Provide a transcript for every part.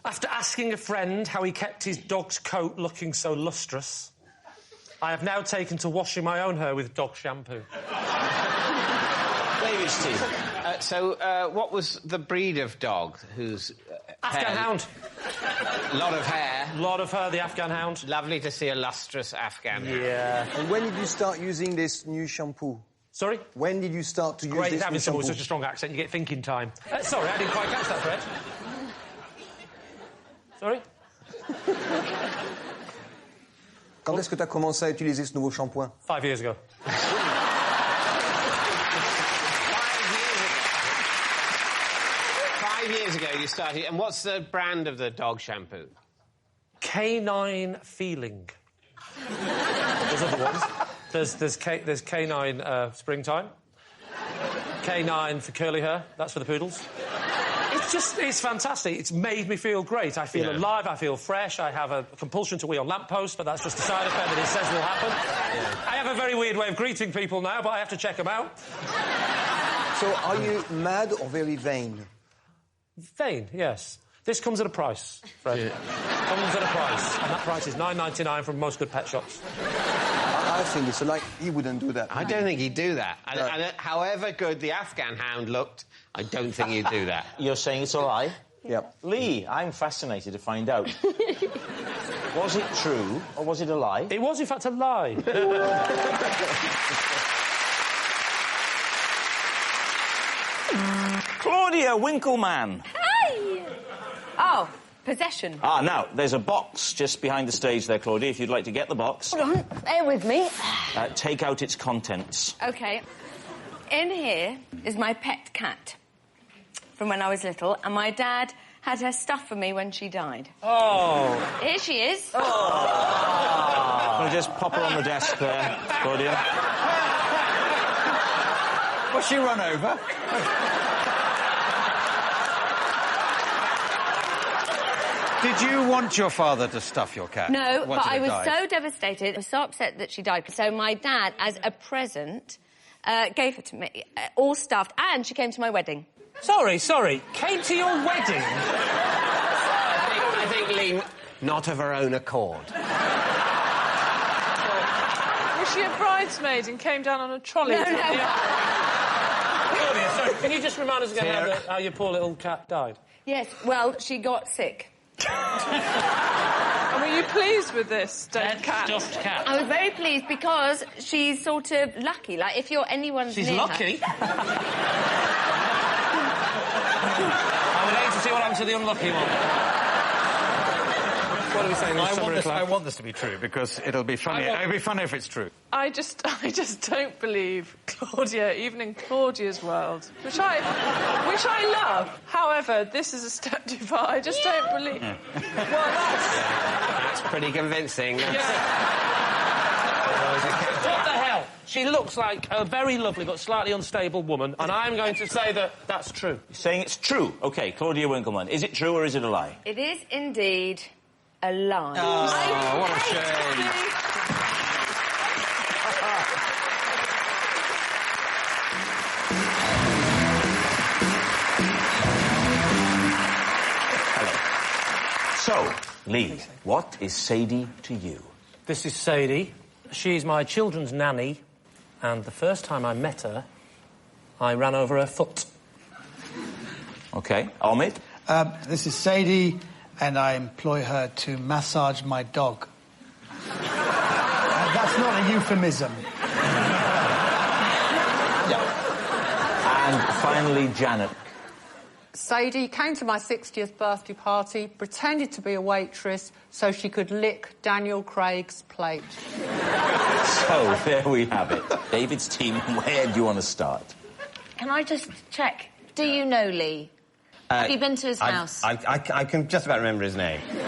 After asking a friend how he kept his dog's coat looking so lustrous, I have now taken to washing my own hair with dog shampoo. David's team. What was the breed of dog whose... Afghan hound. Lot of hair. Lot of hair, the Afghan hound. Lovely to see a lustrous Afghan hound. Yeah. And when did you start using this new shampoo? Sorry? When did you start to use Great this having new someone shampoo? with such a strong accent, you get thinking time. Sorry, I didn't quite catch that, Fred. Sorry? Quand est-ce que tu as commencé à utiliser ce nouveau shampoing? 5 years ago. 5 years ago you started. And what's the brand of the dog shampoo? Canine Feeling. There's other ones. There's Canine Springtime. Canine for curly hair. That's for the poodles. It's fantastic. It's made me feel great. I feel alive, I feel fresh, I have a compulsion to wee on lampposts, but that's just a side effect that it says will happen. Yeah. I have a very weird way of greeting people now, but I have to check them out. So, are you mad or very vain? Vain, yes. This comes at a price, Fred. Yeah. Comes at a price, and that price is $9.99 from most good pet shops. I think it's like he wouldn't do that. I don't think he'd do that. No. And however good the Afghan hound looked, I don't think he'd do that. You're saying it's a lie? Yep. Lee, I'm fascinated to find out. Was it true, or was it a lie? It was, in fact, a lie. Claudia Winkleman. Hey! Oh, possession. Ah, now, there's a box just behind the stage there, Claudia, if you'd like to get the box. Hold on, bear with me. Take out its contents. OK. In here is my pet cat from when I was little, and my dad had her stuff for me when she died. Oh. Here she is. Oh. I'll just pop her on the desk there, Claudia. Was she run over? Did you want your father to stuff your cat? No, but I was so devastated, I was so upset that she died. So my dad, as a present, gave her to me, all stuffed, and she came to my wedding. Sorry. Came to your wedding? I think Lee, not of her own accord. Was she a bridesmaid and came down on a trolley? No. Claudia, sorry, can you just remind us again how your poor little cat died? Yes, well, she got sick. And were you pleased with this dead cat? Stuffed cat. I was very pleased because she's sort of lucky. Like, if you're anyone's She's near lucky? her... I would hate to see what happened to the unlucky one. What are we saying? I want this to be true, because it'll be funny. It'll be funny if it's true. I just don't believe Claudia, even in Claudia's world, which I love. However, this is a step too far. I just don't believe. Yeah. Well, That's pretty convincing. What the hell? She looks like a very lovely but slightly unstable woman, and I'm going to say that that's true. You're saying it's true? OK, Claudia Winkleman, is it true or is it a lie? It is indeed a lie. Oh, what a shame. So, Lee, what is Sadie to you? This is Sadie. She's my children's nanny, and the first time I met her, I ran over her foot. OK, Omid? This is Sadie, and I employ her to massage my dog. That's not a euphemism. And finally, Janet. Sadie came to my 60th birthday party, pretended to be a waitress so she could lick Daniel Craig's plate. So, there we have it. David's team, where do you want to start? Can I just check? Do you know Lee? Have you been to his house? I can just about remember his name. Well, do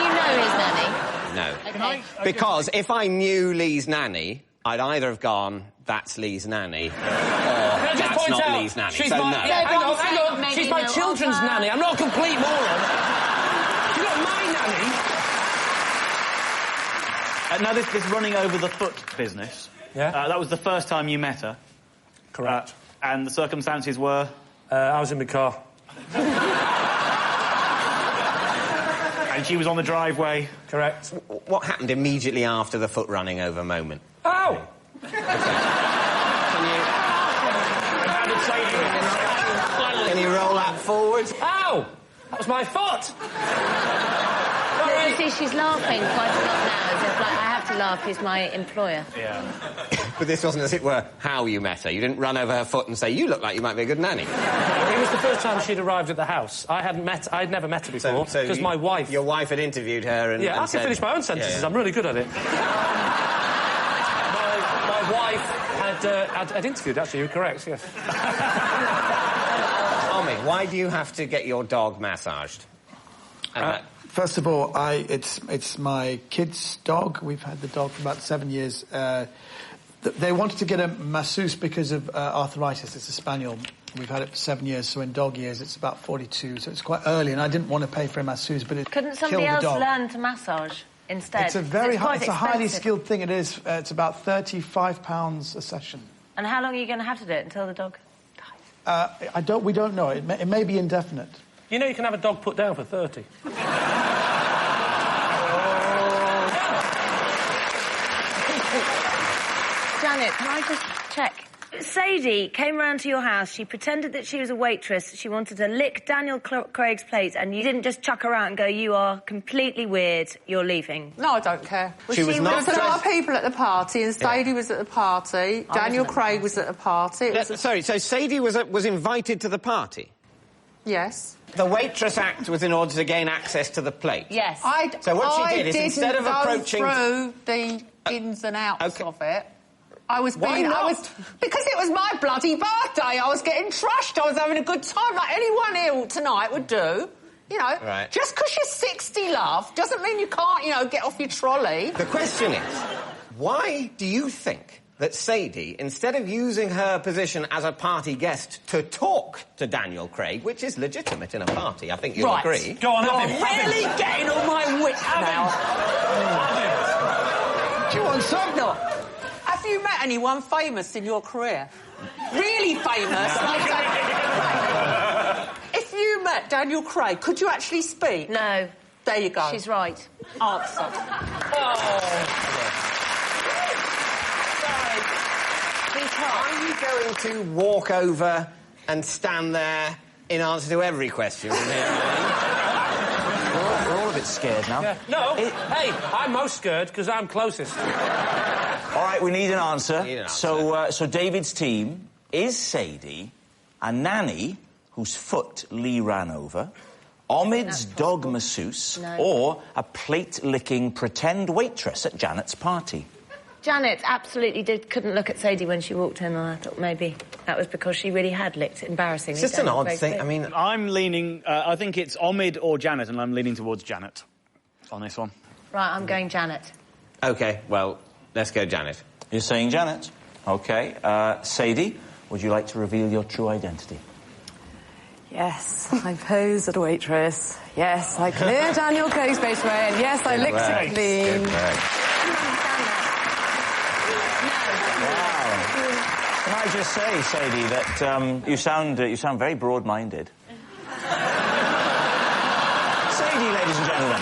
you know his nanny? No. Okay. Because if I knew Lee's nanny, I'd either have gone, that's Lee's nanny, or that's not Lee's nanny. She's so my, no. hang on. She's my children's nanny. I'm not a complete moron. You're not my nanny. Now, this running over the foot business, that was the first time you met her. Correct. And the circumstances were? I was in my car. And she was on the driveway. Correct. What happened immediately after the foot running over moment? Ow! Can you roll that forward? Ow! That was my foot! You see, she's laughing quite a lot now, as if, like, I have to laugh, he's my employer. Yeah. But this wasn't, as it were, how you met her. You didn't run over her foot and say, you look like you might be a good nanny. It was the first time she'd arrived at the house. I'd never met her before, because my wife... Your wife had interviewed her and... Yeah, and I can finish my own sentences. I'm really good at it. my wife had interviewed, actually, you're correct, yes. Tommy, why do you have to get your dog massaged? First of all, it's my kid's dog. We've had the dog for about 7 years. They wanted to get a masseuse because of arthritis. It's a spaniel. We've had it for 7 years, so in dog years it's about 42, so it's quite early, and I didn't want to pay for a masseuse, but it Couldn't somebody killed the else dog. learn to massage instead? It's a highly skilled thing. It is. It's about £35 a session. And how long are you going to have to do it until the dog dies? We don't know. It may be indefinite. You know you can have a dog put down for 30. Janet, can I just check? Sadie came round to your house, she pretended that she was a waitress, she wanted to lick Daniel Craig's plate, and you didn't just chuck her out and go, you are completely weird, you're leaving. No, I don't care. She was not... There was a lot of people at the party, and Sadie was at the party, Daniel Craig was at the party. Sorry, so Sadie was invited to the party? Yes. The waitress act was in order to gain access to the plate? Yes. So what she did is, instead of approaching... I didn't go through the ins and outs of it. Because it was my bloody birthday. I was getting trashed. I was having a good time like anyone ill tonight would do. You know, right. Just because you're 60, love, doesn't mean you can't, get off your trolley. The question is, why do you think that Sadie, instead of using her position as a party guest to talk to Daniel Craig, which is legitimate in a party, I think you'll agree... Go on, You're really getting on my wits now. Do you want some? No. Have you met anyone famous in your career? Really famous? If you met Daniel Craig, could you actually speak? No. There you go. She's right. Answer. Are you going to walk over and stand there in answer to every question from here on? We're all a bit scared now. Yeah. No, hey, I'm most scared because I'm closest. All right, we need an answer. So David's team is Sadie, a nanny whose foot Lee ran over, Omid's dog masseuse, or a plate-licking pretend waitress at Janet's party. Janet absolutely couldn't look at Sadie when she walked in, and I thought maybe that was because she really had licked it embarrassingly. It's just an odd thing. I mean... I'm leaning... I think it's Omid or Janet, and I'm leaning towards Janet on this one. Right, I'm going Janet. OK, well, let's go Janet. You're saying Janet? OK. Sadie, would you like to reveal your true identity? Yes, I posed as a waitress. Yes, I cleared Daniel Craig's face away, and yes, I licked it clean. Can I just say, Sadie, that you sound very broad-minded. Sadie, ladies and gentlemen.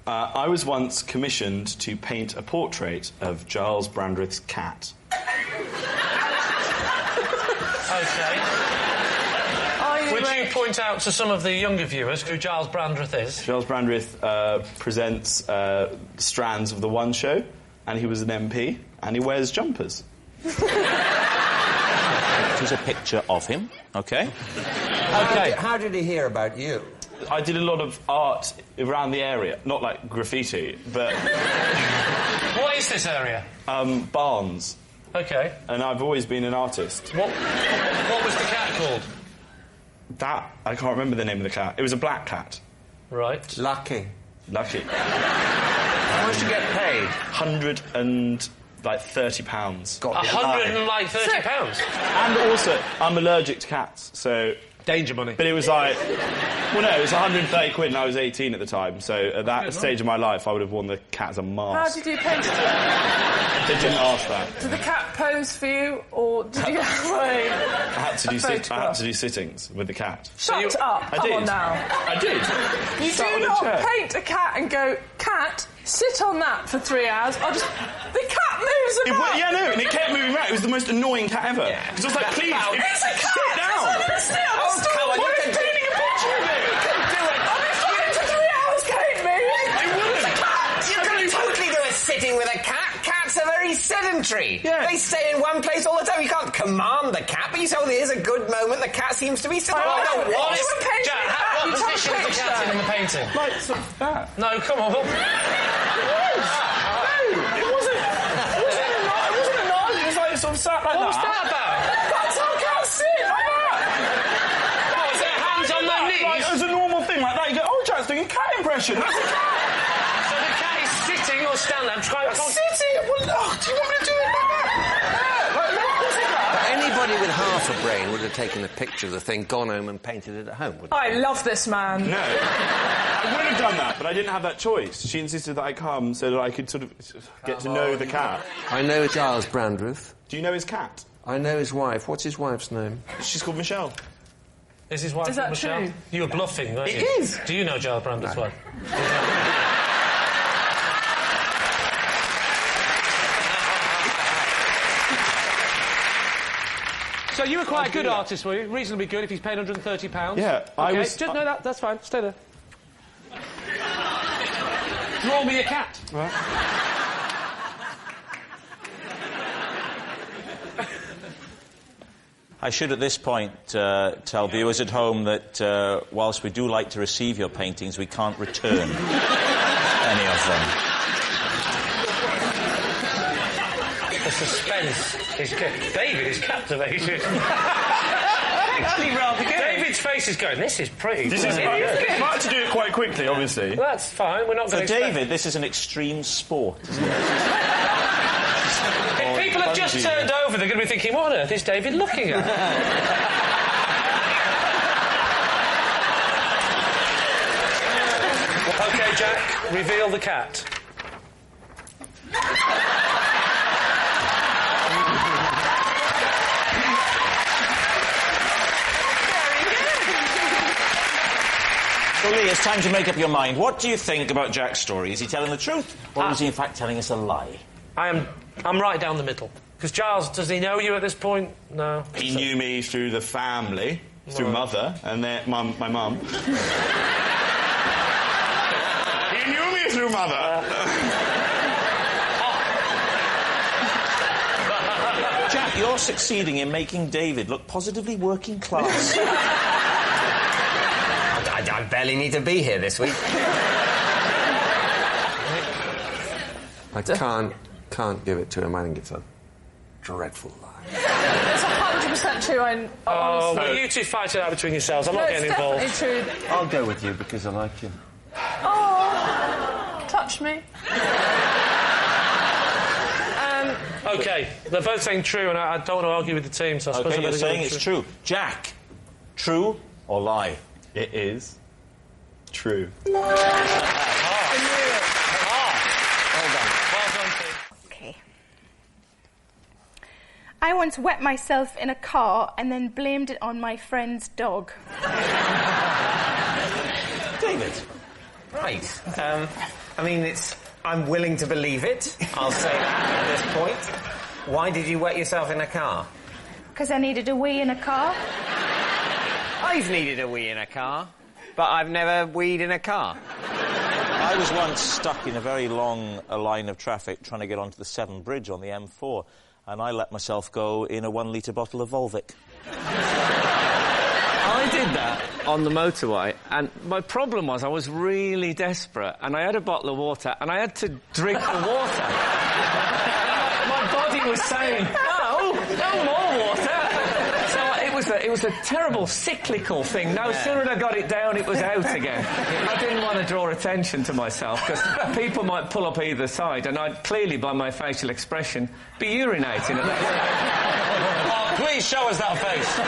I was once commissioned to paint a portrait of Gyles Brandreth's cat. OK. Would you point out to some of the younger viewers who Gyles Brandreth is? Gyles Brandreth presents Strands of the One Show, and he was an MP, and he wears jumpers. Here's a picture of him, OK? OK. How did he hear about you? I did a lot of art around the area, not like graffiti, but... What is this area? Barnes. OK. And I've always been an artist. What was the cat called? That... I can't remember the name of the cat. It was a black cat. Right. Lucky. How much do you get paid? £130. £130? And also, I'm allergic to cats, so... danger money. But it was like... Well, no, it was 130 quid and I was 18 at the time, so at that stage of my life, I would have worn the cat as a mask. How did you paint it? They didn't ask that. Did the cat pose for you, or did you have I had to do sittings with the cat. Shut up! Come on now. I did. You do not paint a cat and go, cat, sit on that for 3 hours. The cat moves about. Yeah, no, and it kept moving around. It was the most annoying cat ever. Because I was like, please, it's a cat. Sit down. It's come on, you can painting a picture of it. You can do it. I've been trying to 3 hours, Kate, me. It wouldn't. It's a cat. You can totally do a sitting with a cat. Cats are very sedentary. Yeah. They stay in one place all the time. You can't command the cat, but you say, oh, here's a good moment. The cat seems to be sitting. What position is the cat in the painting? Like, sort of that. No, come on. It wasn't a knife. It was like sort of sat like that. What was that about? That's how cats sit, like that. What, was their hands on their knees? Like, it was a normal thing like that. You go, oh, Jack's doing a cat impression. That's a cat. So the cat is sitting or standing? Sitting? Well, do you want me to do it like that? Anybody with half a brain would have taken a picture of the thing, gone home and painted it at home, wouldn't I love this man. No. I would have done that, but I didn't have that choice. She insisted that I come so that I could sort of get to know the cat. I know Gyles Brandreth. Do you know his cat? I know his wife. What's his wife's name? She's called Michelle. Is his wife that Michelle? true? You were bluffing, weren't you? It is. Do you know Gyles Brandreth's wife? So you were quite a good artist, were you? Reasonably good if he's paying £130. Yeah, I was... Just know that, that's fine. Stay there. Draw me a cat. Right. I should at this point tell viewers at home that whilst we do like to receive your paintings, we can't return any of them. The suspense is... David is captivated. Actually rather good. David's face is going, this is pretty. This is... I had to do it quite quickly, obviously. That's fine, we're not going to... For David, this is an extreme sport, isn't it? If people have just turned over, they're going to be thinking, what on earth is David looking at? OK, Jack, reveal the cat. So, Lee, it's time to make up your mind. What do you think about Jack's story? Is he telling the truth, or was he, in fact, telling us a lie? I'm right down the middle. Because Gyles, does he know you at this point? No. He knew me through the family, through Mother, and then my mum. He knew me through Mother. Jack, you're succeeding in making David look positively working class. I barely need to be here this week. I can't give it to him. I think it's a dreadful lie. It's 100% true. Well, you two fight it out between yourselves. I'm not getting involved. It's definitely true. I'll go with you because I like you. Oh, touch me. OK, they're both saying true, and I don't want to argue with the team, so I suppose... OK, you're saying it's true. Jack, true or lie? It is true. Well done, Okay. I once wet myself in a car and then blamed it on my friend's dog. David. Right. I mean, I'm willing to believe it. I'll say that at this point. Why did you wet yourself in a car? Because I needed a wee in a car. I've needed a wee in a car, but I've never weed in a car. I was once stuck in a very long line of traffic trying to get onto the Severn Bridge on the M4, and I let myself go in a 1-litre bottle of Volvic. I did that on the motorway, and my problem was I was really desperate, and I had a bottle of water, and I had to drink the water. My body was saying, no more water. So it was a terrible cyclical thing. No sooner than I got it down, it was out again. I didn't want to draw attention to myself, because people might pull up either side, and I'd clearly, by my facial expression, be urinating at that. Oh, please show us that face.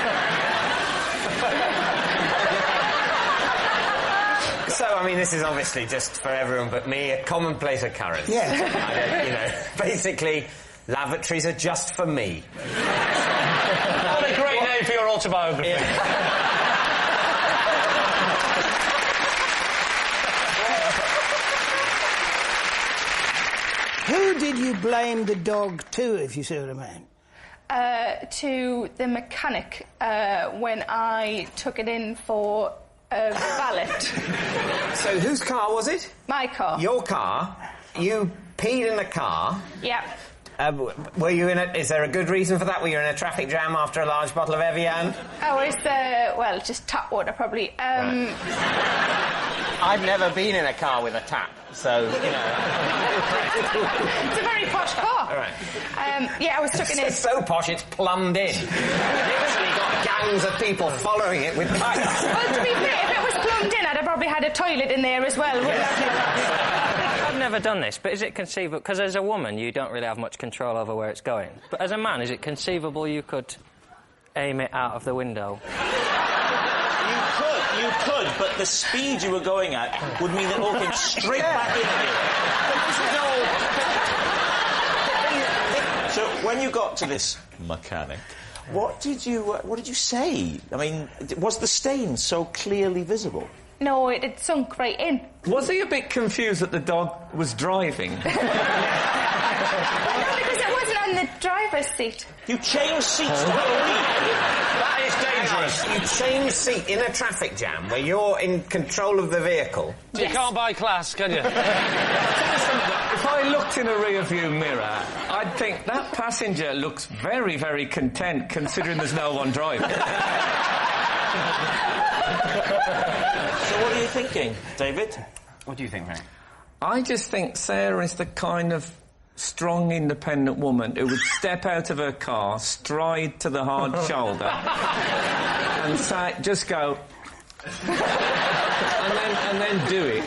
mean, this is obviously just for everyone but me a commonplace occurrence. Yeah. I don't, you know, basically, lavatories are just for me. What a great name for your autobiography. Yeah. Who did you blame the dog to, if you see what I mean? To the mechanic when I took it in for a valet. So whose car was it? My car. Your car? You peed in the car? Yep. Were you in a... Is there a good reason for that? Were you in a traffic jam after a large bottle of Evian? Oh, it's, well, just tap water, probably. Right. I've never been in a car with a tap, so, you know... It's a very posh car. All right. Yeah, I was stuck in it. It's so posh, it's plumbed in. You've literally got gangs of people following it with pipes. Well, to be fair, if it was plumbed in, I'd have probably had a toilet in there as well. I've never done this, but is it conceivable... Because as a woman, you don't really have much control over where it's going. But as a man, is it conceivable you could aim it out of the window? You could, but the speed you were going at would mean that it all came straight back in you. So when you got to this mechanic, what did you say? I mean, was the stain so clearly visible? No, it had sunk right in. Was he a bit confused that the dog was driving? No, because it wasn't on the driver's seat. You changed seats the whole week. That is dangerous. You change seat in a traffic jam where you're in control of the vehicle. You can't buy class, can you? If I looked in a rear-view mirror, I'd think that passenger looks very, very content considering there's no one driving. So what are you thinking, David? What do you think, Mack? I just think Sarah is the kind of strong, independent woman who would step out of her car, stride to the hard shoulder, and say, just go, and then do it.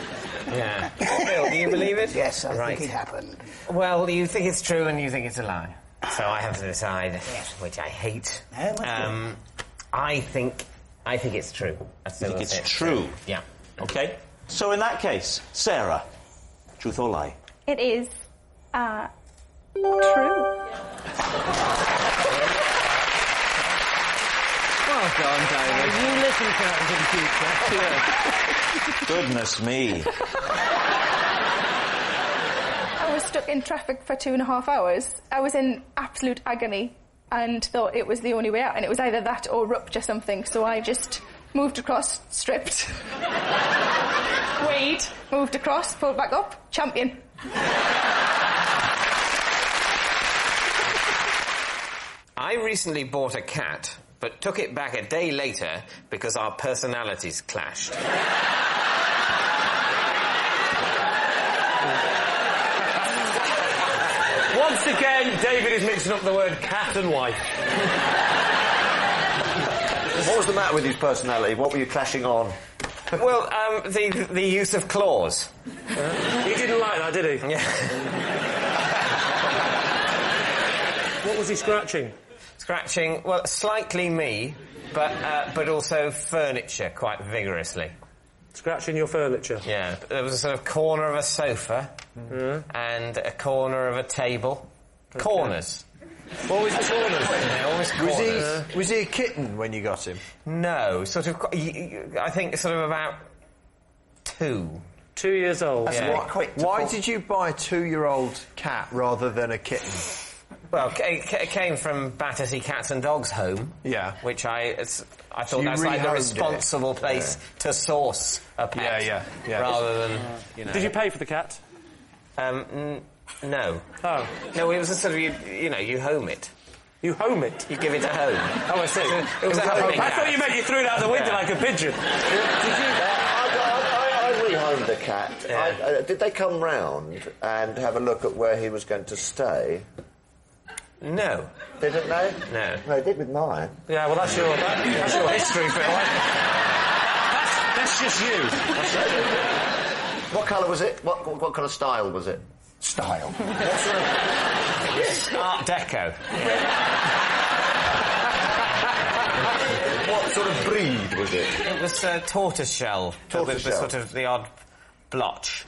Yeah. Phil, do you believe it? Yes, I think it happened. Well, you think it's true and you think it's a lie. So I have to decide, which I hate. I think it's true. You think it's true? Yeah. OK. So in that case, Sarah, truth or lie? It is, true. Well done, David. You listen to that in future. Goodness me. I was stuck in traffic for 2.5 hours. I was in absolute agony and thought it was the only way out, and it was either that or rupture something, so I just moved across, stripped, weighed, moved across, pulled back up, champion. I recently bought a cat, but took it back a day later because our personalities clashed. Once again, David is mixing up the word cat and wife. What was the matter with his personality? What were you clashing on? Well, the use of claws. He didn't like that, did he? Yeah. What was he scratching? Scratching, well, slightly me, but also furniture quite vigorously. Scratching your furniture? Yeah. There was a sort of corner of a sofa and a corner of a table. Okay. Corners. Always the corners. Yeah, always corners. Was he a kitten when you got him? No, sort of... I think sort of about 2. 2 years old. That's quite quick. Why did you buy a 2-year-old cat rather than a kitten? Well, it came from Battersea Cats and Dogs Home. Yeah. Which I thought that's like the responsible place to source a pet. Yeah. Rather than, you know... Did you pay for the cat? No. Oh. No, it was a sort of, you home it. You home it? You give it a home. Oh, I see. It was a homing I thought you meant you threw it out the window like a pigeon. Did you... I rehomed the cat. Yeah. Did they come round and have a look at where he was going to stay? No. Didn't they? No. They did with mine. Yeah, well, that's your history, Phil. That's just you. What colour was it? What kind of style was it? Style. What sort of... Art Deco. What sort of breed was it? It was tortoiseshell. Tortoiseshell. With sort of the odd blotch.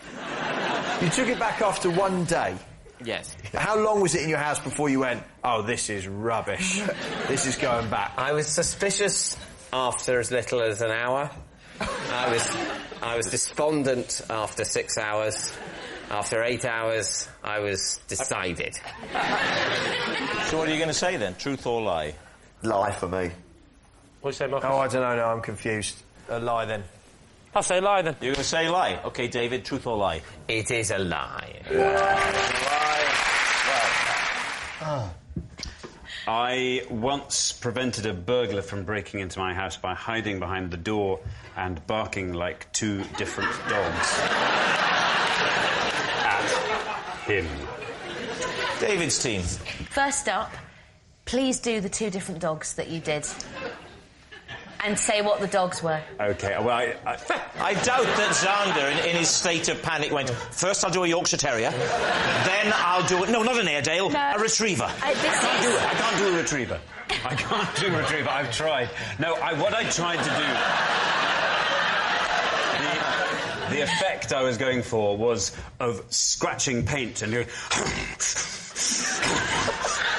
You took it back after one day? Yes. How long was it in your house before you went, oh, this is rubbish, this is going back? I was suspicious after as little as an hour. I was despondent after 6 hours. After 8 hours, I was decided. So what are you going to say then? Truth or lie? Lie for me. What do you say, Marcus? Oh, I don't know, no, I'm confused. A lie then. I'll say lie then. You're going to say lie? OK, David, truth or lie? It is a lie. I once prevented a burglar from breaking into my house by hiding behind the door and barking like two different dogs at him. David's team. First up, please do the two different dogs that you did. And say what the dogs were. OK, well, I doubt that Xander, in his state of panic, went, first I'll do a Yorkshire Terrier, then I'll do... No, not an Airedale, a Retriever. I can't do a Retriever. I can't do a Retriever. I've tried. No, what I tried to do... The effect I was going for was of scratching paint and doing...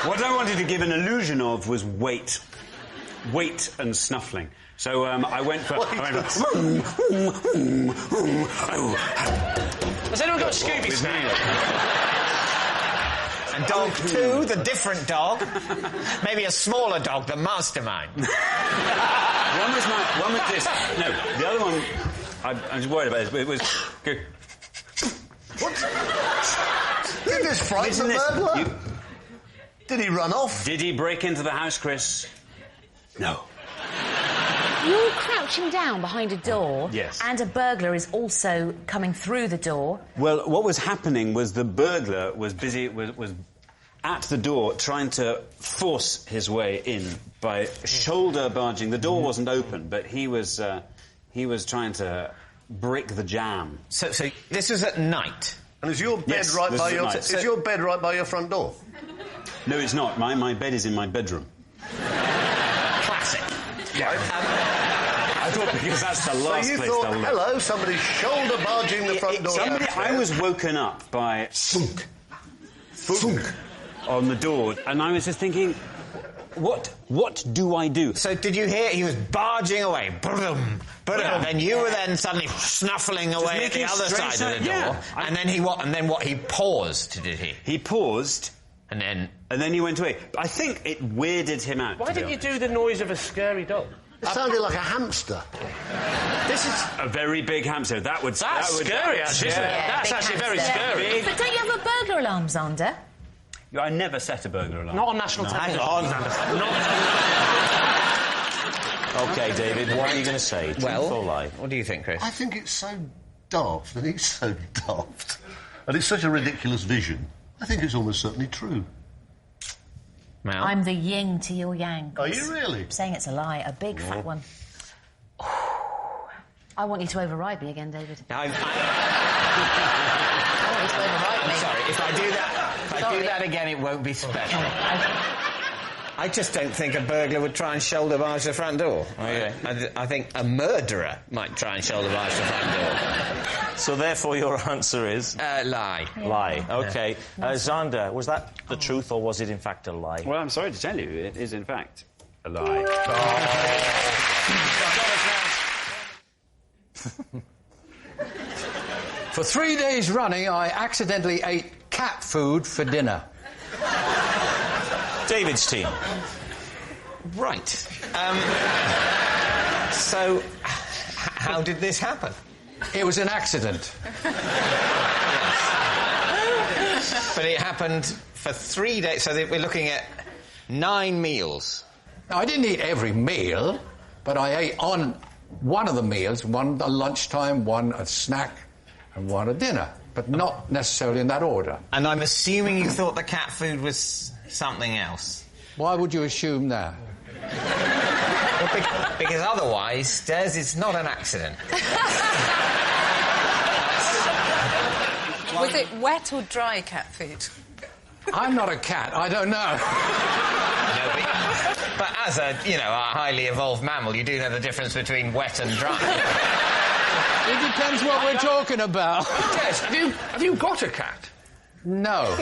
What I wanted to give an illusion of was weight and snuffling. So I went for... Has anyone got Scooby Snack? And dog 2, the different dog. Maybe a smaller dog, the mastermind. One was this. No, the other one... I'm just worried about this, but it was... What? Did this frighten the burglar? Did he run off? Did he break into the house, Chris? No. You're crouching down behind a door. Yes. And a burglar is also coming through the door. Well, what was happening was the burglar was busy, was at the door trying to force his way in by shoulder barging. The door wasn't open, but he was trying to break the jam. So this was at night? And is your bed is your bed right by your front door? No, it's not. My bed is in my bedroom. Classic. Yeah. I thought because that's the last place they'll look. Hello, somebody's shoulder barging the front door. I was woken up by thunk on the door, and I was just thinking, what do I do? So did you hear he was barging away? Brum, brum, and you were then suddenly snuffling away at the other side of the door. And then he what? And then what? He paused, did he? He paused. And then he went away. I think it weirded him out. Why didn't you do the noise of a scary dog? It sounded like a hamster. This is a very big hamster. That's scary, actually. Yeah, that's actually very scary. But don't you have a burglar alarm, Xander? I never set a burglar alarm. Not on national television. OK, David, what are you going to say? Truth or lie? What do you think, Chris? I think it's so daft, and he's so daft. And it's such a ridiculous vision. I think it's almost certainly true. Mal? I'm the yin to your yang. Are you really? I'm saying it's a lie, a big fat one. I want you to override me again, David. I want you to override me. Sorry, if I do that again, it won't be special. I just don't think a burglar would try and shoulder barge the front door. Okay. I think a murderer might try and shoulder barge the front door. So therefore your answer is? Lie. Yeah. Lie. OK. Xander, was that the truth or was it in fact a lie? Well, I'm sorry to tell you, it is in fact a lie. For 3 days running, I accidentally ate cat food for dinner. David's team. Right. So, how did this happen? It was an accident. But it happened for 3 days, so we're looking at 9 meals. Now, I didn't eat every meal, but I ate on one of the meals, one at lunchtime, one at snack, and one at dinner, but not necessarily in that order. And I'm assuming you thought the cat food was something else. Why would you assume that? Well, because otherwise, Des, it's not an accident. Was it wet or dry cat food? I'm not a cat. I don't know. No, but as a highly evolved mammal, you do know the difference between wet and dry. It depends what we're talking about. Yes, have you got a cat? No.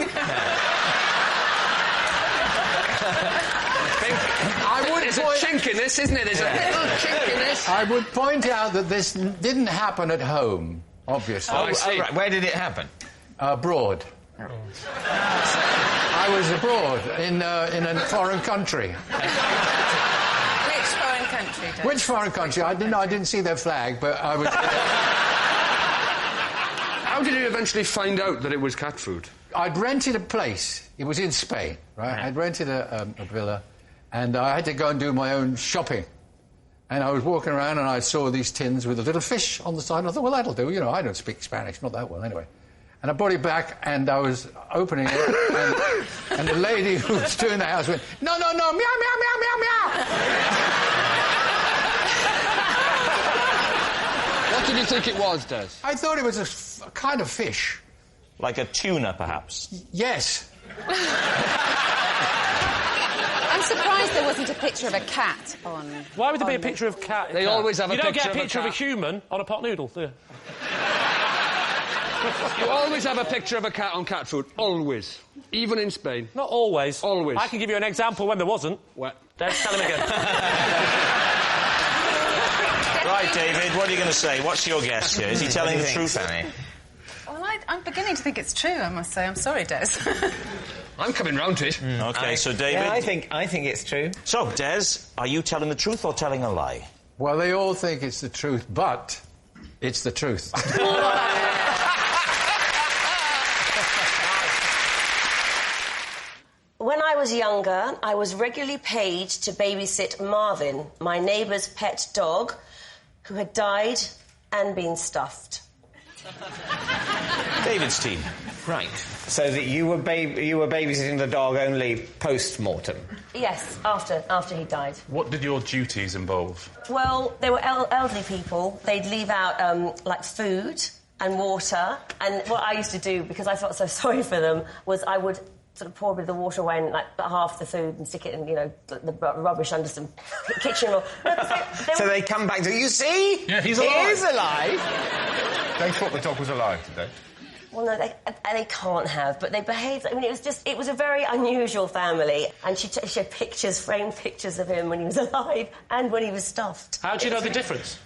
There's a chink in this, isn't it? There's a little chink in this. I would point out that this didn't happen at home, obviously. Oh, I see. Right. Where did it happen? Abroad. I was abroad in a foreign country. Which foreign country, Dave? Which foreign country? I didn't see their flag, but I was... How did you eventually find out that it was cat food? I'd rented a place. It was in Spain, right? I'd rented a villa, and I had to go and do my own shopping. And I was walking around, and I saw these tins with a little fish on the side, and I thought, well, that'll do. You know, I don't speak Spanish, not that well, anyway. And I brought it back, and I was opening it, and the lady who was doing the house went, no, meow, meow, meow, meow, meow. What did you think it was, Des? I thought it was a kind of fish. Like a tuna, perhaps? Yes. I'm surprised there wasn't a picture of a cat on... Why would there be a picture of cat? They always have a picture of a cat. You don't get a picture of a human on a pot noodle, do you? You always have a picture of a cat on cat food. Always. Even in Spain. Not always. Always. I can give you an example when there wasn't. What? Tell him again. Right, David, what are you going to say? What's your guess here? Is he telling the truth, Annie? Well, I'm beginning to think it's true, I must say. I'm sorry, Des. I'm coming round to it. OK, so David... Yeah, I think it's true. So, Des, are you telling the truth or telling a lie? Well, they all think it's the truth, but it's the truth. When I was younger, I was regularly paid to babysit Marvin, my neighbour's pet dog, who had died and been stuffed. David's team. Right. So that you were babysitting the dog only post-mortem? Yes, after he died. What did your duties involve? Well, they were elderly people. They'd leave out, like, food and water. And what I used to do, because I felt so sorry for them, was I would sort of pour a bit of the water away and, like, half the food and stick it in, you know, the rubbish under some kitchen or... So they come back to, you see? Yeah, he's alive. He is alive. They thought the dog was alive, did they? Well, no, they can't have, but they behaved... I mean, it was a very unusual family, and she had pictures, framed pictures of him when he was alive and when he was stuffed. How do you know the difference?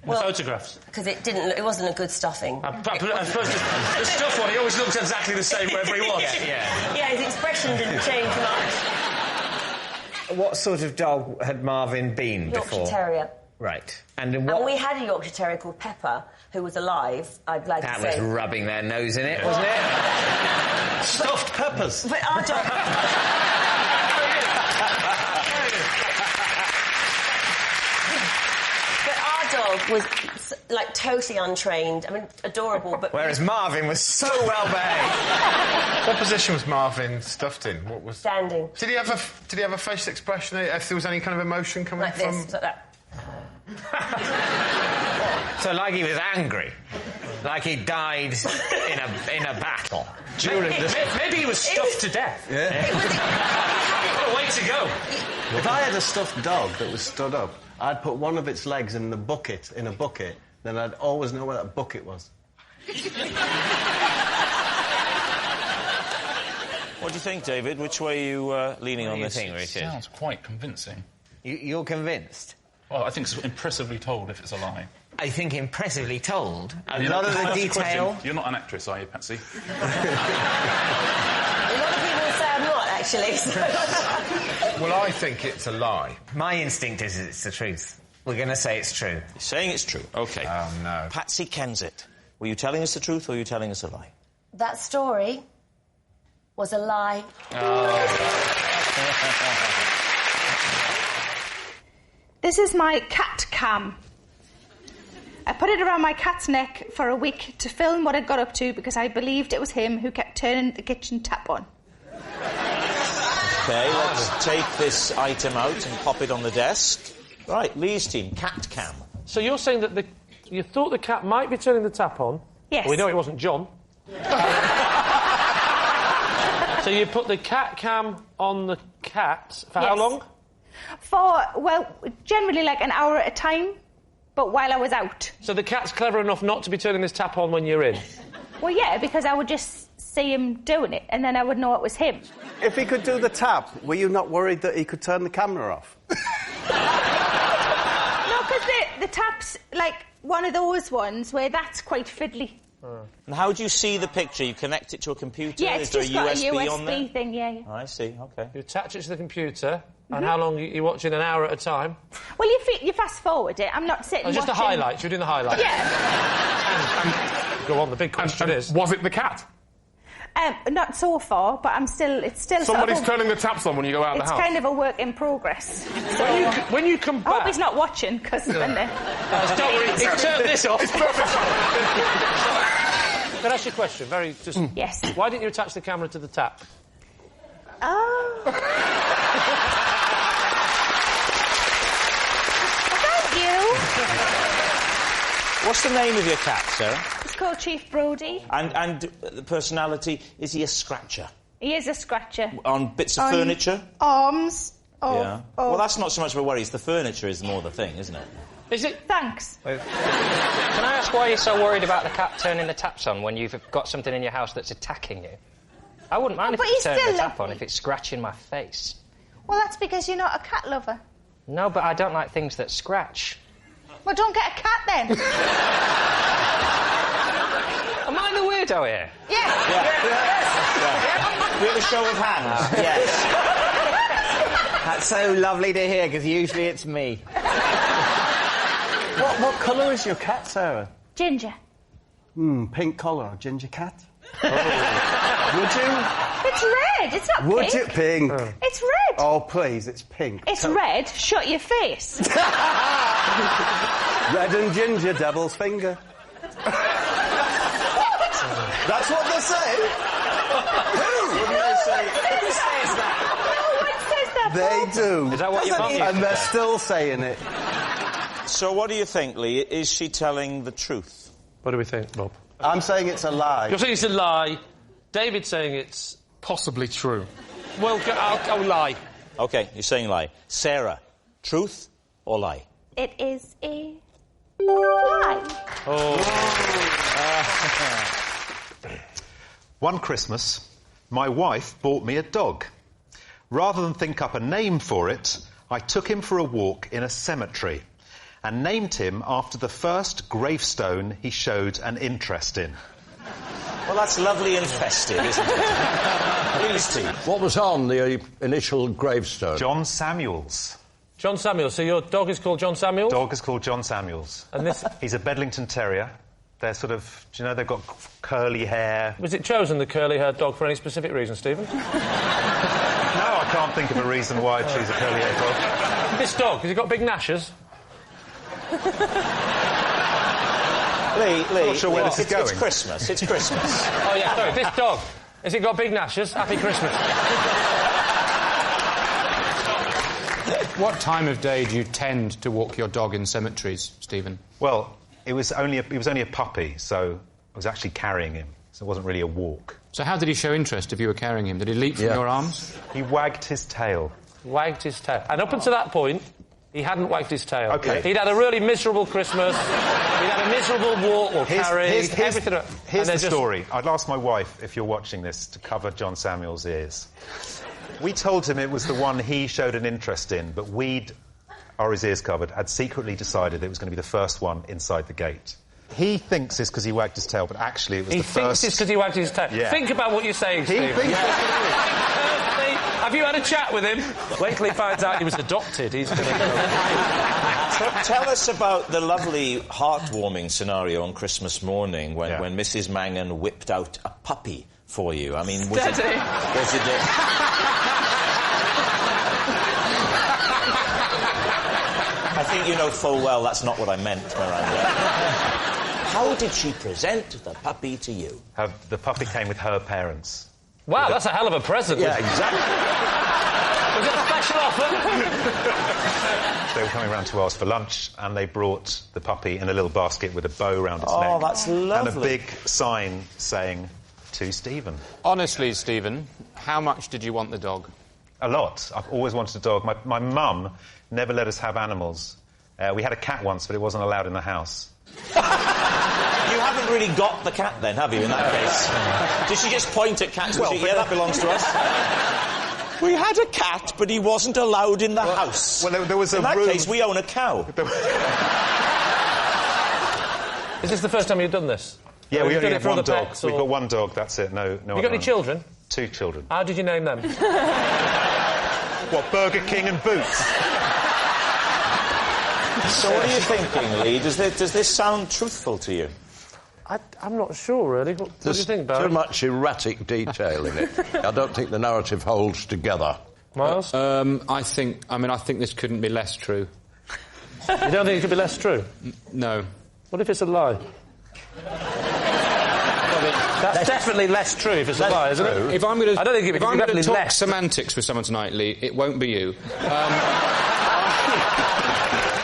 The photographs? Because it wasn't a good stuffing. I suppose the stuffed one, he always looked exactly the same wherever he was. Yeah, his expression didn't change much. What sort of dog had Marvin been before? Yorkshire Terrier. Right. And we had a Yorkshire Terrier called Pepper, who was alive, I'd like to say. That was rubbing their nose in it, wasn't it? Stuffed peppers. But our dog... But our dog was, like, totally untrained. I mean, adorable, but... Whereas Marvin was so well behaved. What position was Marvin stuffed in? What was... Standing. Did he have a facial expression? If there was any kind of emotion coming like from... This, like that. So, like he was angry, like he died in a battle. Maybe he was stuffed to death. Yeah. What a way to go! If I had a stuffed dog that was stood up, I'd put one of its legs in a bucket, then I'd always know where that bucket was. What do you think, David? Which way are you leaning on this? What do you think, Richard? Sounds quite convincing. You're convinced? Well, I think it's impressively told if it's a lie. I think impressively told. A lot of the detail... You're not an actress, are you, Patsy? A lot of people say I'm not, actually. So. Well, I think it's a lie. My instinct is it's the truth. We're going to say it's true. You're saying it's true. OK. Oh, no. Patsy Kensit, were you telling us the truth or were you telling us a lie? That story was a lie. This is my cat cam. I put it around my cat's neck for a week to film what I got up to because I believed it was him who kept turning the kitchen tap on. OK, let's take this item out and pop it on the desk. Right, Lee's team, cat cam. So you're saying that you thought the cat might be turning the tap on? Yes. Well, we know it wasn't John. So you put the cat cam on the cat for how long? For, well, generally like an hour at a time. but while I was out. So the cat's clever enough not to be turning this tap on when you're in? Well, yeah, because I would just see him doing it, and then I would know it was him. If he could do the tap, were you not worried that he could turn the camera off? No, because the tap's like one of those ones where that's quite fiddly. And how do you see the picture? You connect it to a computer? Yeah, it's Is there just a got USB a USB on there? thing, yeah. I see, OK. You attach it to the computer, and how long are you watching? An hour at a time? Well, you fast-forward it. I'm not sitting just watching... the highlights. You're doing the highlights. Yeah. Go on, the big question is... Was it the cat? Not so far, but it's still... Somebody's turning the taps on when you go out of the house. It's kind of a work in progress. When you come back... I hope he's not watching, because then... Don't worry, turn this off. It's perfect. Can I ask you a question? Yes. Why didn't you attach the camera to the tap? Oh. Thank you. What's the name of your cat, Sarah? It's called Chief Brody. And the personality, is he a scratcher? He is a scratcher. On bits of furniture? Arms. Yeah. Well, that's not so much of a worry. It's the furniture is more the thing, isn't it? Is it? Thanks. Can I ask why you're so worried about the cat turning the taps on when you've got something in your house that's attacking you? I wouldn't mind if it turned the tap on if it's scratching my face. Well, that's because you're not a cat lover. No, but I don't like things that scratch. Well, don't get a cat then. Am I the weirdo here? Yeah. We have a show of hands. Yes. That's so lovely to hear, because usually it's me. What colour is your cat, Sarah? Ginger. Pink collar, ginger cat. Would you? It's red. It's not Would pink. it pink? It's red. Oh, please, it's pink. It's red. Shut your face. Red and ginger, devil's finger. That's what they say. Who? Wouldn't they say? Who says that? No one says that. They do. Is that what your mum used And to they're say? still saying it. So what do you think, Lee? Is she telling the truth? What do we think, Rob? I'm saying it's a lie. You're saying it's a lie. David's saying it's... Possibly true. Well, I'll lie. OK, you're saying lie. Sarah, truth or lie? It is a lie. One Christmas, my wife bought me a dog. Rather than think up a name for it, I took him for a walk in a cemetery and named him after the first gravestone he showed an interest in. Well, that's lovely and festive, isn't it? Please, T. What was on the initial gravestone? John Samuels. John Samuels. So your dog is called John Samuels? Dog is called John Samuels. And this... He's a Bedlington Terrier. They're sort of... Do you know, they've got curly hair. Was it chosen, the curly-haired dog, for any specific reason, Stephen? No, I can't think of a reason why I'd choose a curly-haired dog. This dog, has he got big gnashers? Lee, I'm not sure where this is going. It's Christmas. It's Christmas. Oh, yeah, sorry. This dog, has it got big gnashers? Happy Christmas. What time of day do you tend to walk your dog in cemeteries, Stephen? Well, he was only a puppy, so I was actually carrying him, so it wasn't really a walk. So how did he show interest if you were carrying him? Did he leap from your arms? He wagged his tail. Wagged his tail. And up until that point, he hadn't wagged his tail. OK. He'd had a really miserable Christmas. He'd had a miserable walk or carry. Everything. Here's the story. I'd ask my wife, if you're watching this, to cover John Samuel's ears. We told him it was the one he showed an interest in, but we'd, or his ears covered, had secretly decided it was going to be the first one inside the gate. He thinks it's because he wagged his tail, but actually it was the first... He thinks it's because he wagged his tail. Yeah. Think about what you're saying, Steve. Have you had a chat with him? Wait till he finds out he was adopted. He's going to go... Tell us about the lovely, heartwarming scenario on Christmas morning when Mrs. Mangan whipped out a puppy for you. I mean, was it... I think you know full well that's not what I meant, Miranda. How did she present the puppy to you? The puppy came with her parents. Wow, that's a hell of a present. Yeah, exactly. Was it a special offer? They were coming round to ours for lunch, and they brought the puppy in a little basket with a bow round its neck. Oh, that's lovely. And a big sign saying, to Stephen. Honestly, Stephen, how much did you want the dog? A lot. I've always wanted a dog. My mum never let us have animals We had a cat once, but it wasn't allowed in the house. You haven't really got the cat then, have you, in that case? Did she just point at cats? Well, yeah, that belongs to us. We had a cat, but he wasn't allowed in the house. Well, there was in a that room... case, we own a cow. Is this the first time you've done this? Yeah, we only have one dog. Pets, We've got one dog, that's it. No. You got any children? 2 children. How did you name them? What, Burger King and Boots? So what are you thinking, Lee? Does this sound truthful to you? I'm not sure, really. What do you think, Barry? Too much erratic detail in it. I don't think the narrative holds together. Miles? I think this couldn't be less true. You don't think it could be less true? No. What if it's a lie? That's definitely less true if it's a lie, isn't it? If I'm going to, I don't think if I'm going to talk less. semantics with someone tonight, Lee, it won't be you.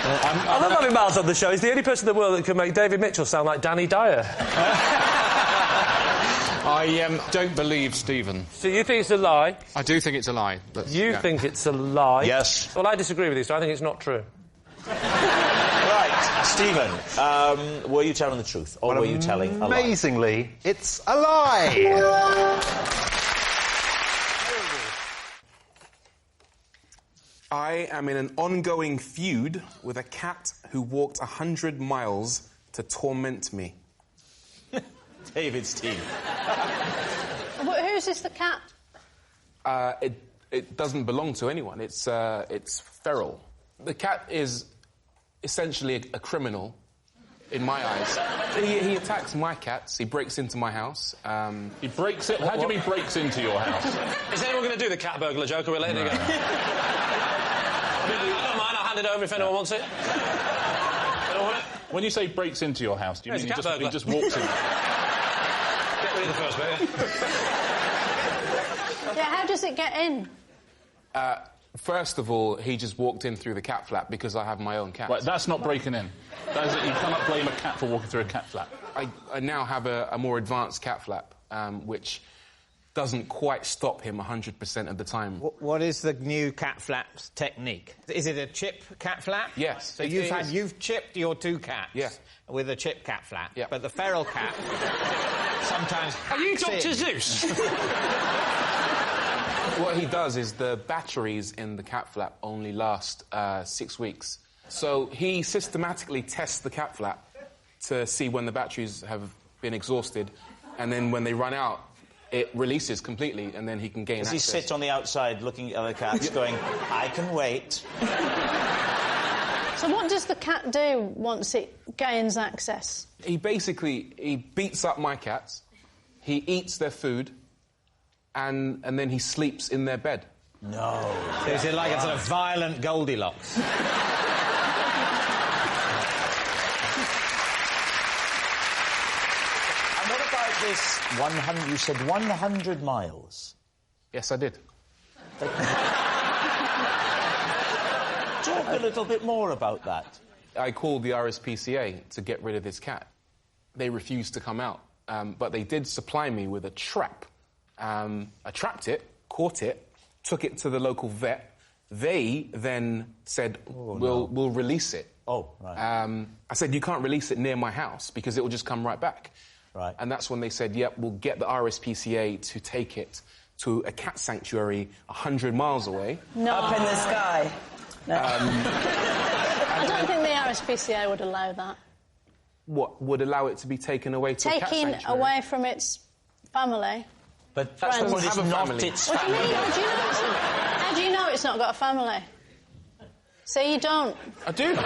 I love having Miles on the show. He's the only person in the world that can make David Mitchell sound like Danny Dyer. I don't believe Stephen. So you think it's a lie? I do think it's a lie. You think it's a lie? Yes. Well, I disagree with you, so I think it's not true. Right, Stephen, were you telling the truth, or were you telling a lie? Amazingly, it's a lie! I am in an ongoing feud with a cat who walked 100 miles to torment me. David's team. Who's this, the cat? It doesn't belong to anyone. It's feral. The cat is essentially a criminal, in my eyes. He attacks my cats. He breaks into my house. He breaks it? How do you mean breaks into your house? Is anyone going to do the cat burglar joke, or we're letting it go? I don't mind, I'll hand it over if anyone wants it. When you say breaks into your house, do you mean he just walks in? Get rid of the first bit, Yeah, how does it get in? First of all, he just walked in through the cat flap because I have my own cat. Right, that's not breaking in. You cannot blame a cat for walking through a cat flap. I now have a more advanced cat flap, which doesn't quite stop him 100% of the time. What is the new cat flap's technique? Is it a chip cat flap? Yes. So you've chipped your 2 cats with a chip cat flap, but the feral cat sometimes Are you hacks Dr. in. Zeus? What he does is the batteries in the cat flap only last 6 weeks. So he systematically tests the cat flap to see when the batteries have been exhausted, and then when they run out, it releases completely, and then he can gain access. Does he sit on the outside looking at other cats going, I can wait? So what does the cat do once it gains access? He beats up my cats, he eats their food, and then he sleeps in their bed. No. So is it like a sort of violent Goldilocks? This 100, you said 100 miles. Yes, I did. Talk a little bit more about that. I called the RSPCA to get rid of this cat. They refused to come out, but they did supply me with a trap. I trapped it, caught it, took it to the local vet. They then said, we'll release it. Oh, right. I said, you can't release it near my house because it will just come right back. Right. And that's when they said, yep, we'll get the RSPCA to take it to a cat sanctuary 100 miles away. No. Up in the sky. No. I don't think the RSPCA would allow that. What would allow it to be taken away to a cat Taking sanctuary? away from its family. But that's the point, it's not its What do you family. mean? How do you know it's not got a family? So you don't? I do.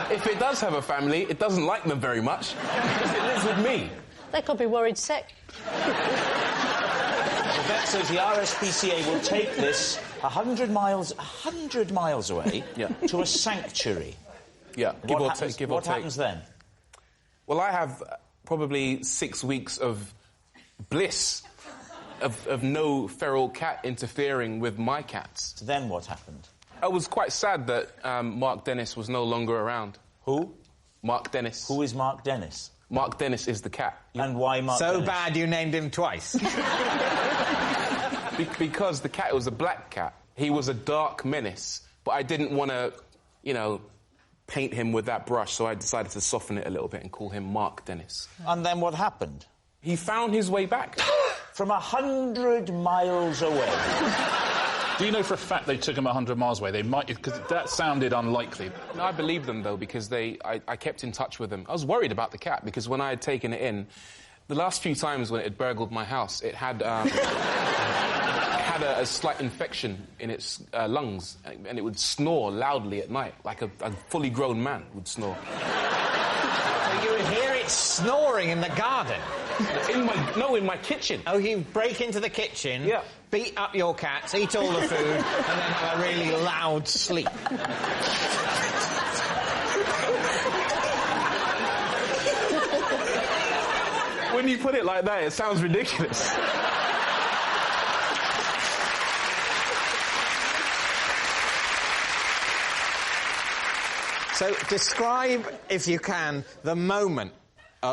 If it does have a family, it doesn't like them very much because it lives with me. They could be worried sick. The vet says the RSPCA will take this 100 miles away to a sanctuary. Yeah, What happens then? Well, I have probably 6 weeks of bliss of no feral cat interfering with my cats. So then what happened? I was quite sad that Mark Dennis was no longer around. Who? Mark Dennis. Who is Mark Dennis? Mark Dennis is the cat. And why Mark So Dennis? bad you named him twice. Because the cat was a black cat. He was a dark menace. But I didn't want to, you know, paint him with that brush, so I decided to soften it a little bit and call him Mark Dennis. And then what happened? He found his way back. From 100 miles away. Do you know for a fact they took him 100 miles away? They might, because that sounded unlikely. No, I believe them, though, because I kept in touch with them. I was worried about the cat, because when I had taken it in, the last few times when it had burgled my house, it had a slight infection in its lungs, and it would snore loudly at night, like a fully grown man would snore. You would hear it snoring in the garden? In my kitchen. Oh, you break into the kitchen, beat up your cats, eat all the food, and then have a really loud sleep. When you put it like that, it sounds ridiculous. So, describe, if you can, the moment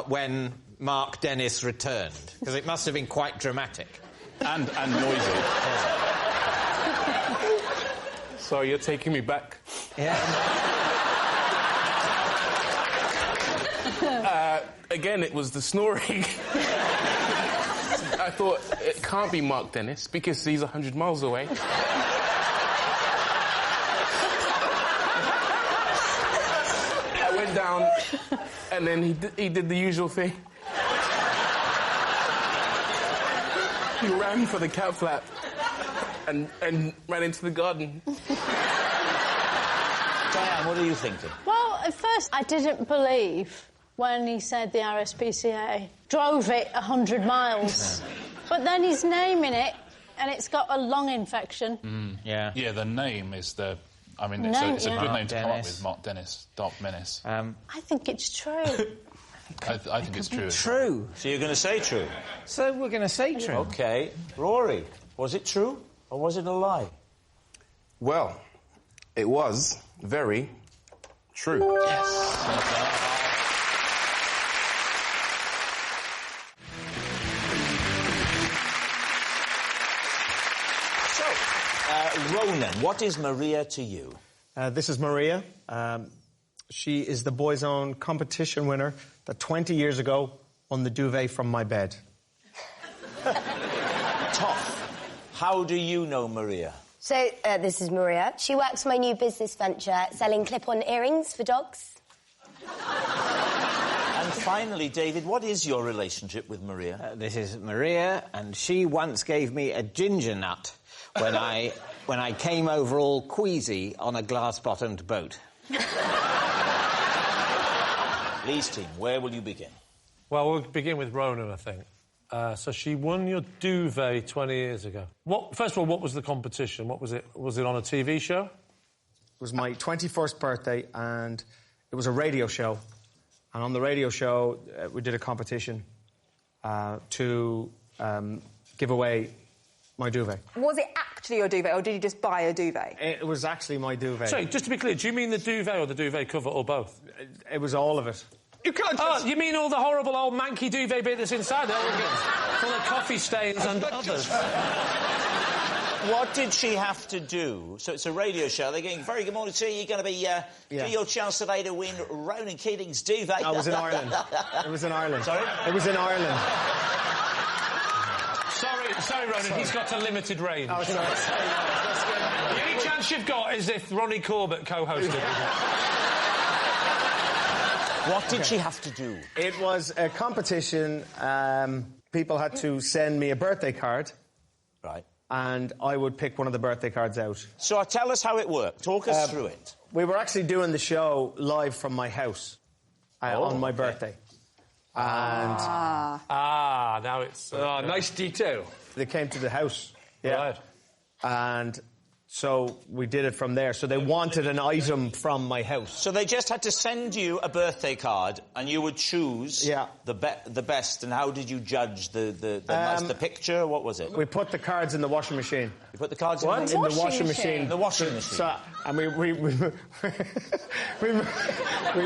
when Mark Dennis returned, because it must have been quite dramatic. And noisy. Sorry, you're taking me back. Yeah. Again, it was the snoring. I thought, it can't be Mark Dennis, because he's 100 miles away. I went down, and then he did the usual thing. He ran for the cat flap and ran into the garden. Diane, what are you thinking? Well, at first I didn't believe when he said the RSPCA drove it 100 miles. But then he's naming it, and it's got a lung infection. Yeah, the name is the... I mean, it's a good name to come up with, Mark Dennis, Doc Menace. I think it's true. I think it's true. True. So you're going to say true? So we're going to say true. OK. Rory, was it true or was it a lie? Well, it was very true. Yes. So, Ronan, what is Maria to you? This is Maria. She is the Boys' Own competition winner that 20 years ago won the duvet from my bed. Tough. How do you know Maria? So, this is Maria. She works for my new business venture, selling clip-on earrings for dogs. And finally, David, what is your relationship with Maria? This is Maria, and she once gave me a ginger nut when I came over all queasy on a glass-bottomed boat. Lee's team, where will you begin? Well, we'll begin with Ronan, I think. So she won your duvet 20 years ago. First of all, what was the competition? What was it? Was it on a TV show? It was my 21st birthday, and it was a radio show. And on the radio show, we did a competition to give away my duvet. Was it actually your duvet, or did you just buy a duvet? It was actually my duvet. Sorry, just to be clear, do you mean the duvet or the duvet cover, or both? It was all of it. You can't just... Oh, you mean all the horrible old manky duvet bit that's inside there? Full of coffee stains and others. What did she have to do? So it's a radio show. They're going, very good morning to you. You're going to be your chance today to win Ronan Keating's duvet. I was in Ireland. It was in Ireland. Sorry? It was in Ireland. Sorry, Ronan, he's got a limited range. Oh, sorry. The only chance you've got is if Ronnie Corbett co-hosted. What did she have to do? It was a competition. People had to send me a birthday card. Right. And I would pick one of the birthday cards out. So tell us how it worked. Talk us through it. We were actually doing the show live from my house on my birthday. And... now it's... nice detail. They came to the house. Yeah. Right. And so we did it from there. So they wanted an item from my house. So they just had to send you a birthday card, and you would choose the best. And how did you judge the picture? What was it? We put the cards in the washing machine. You put the cards in the washing machine. The washing machine. So, and we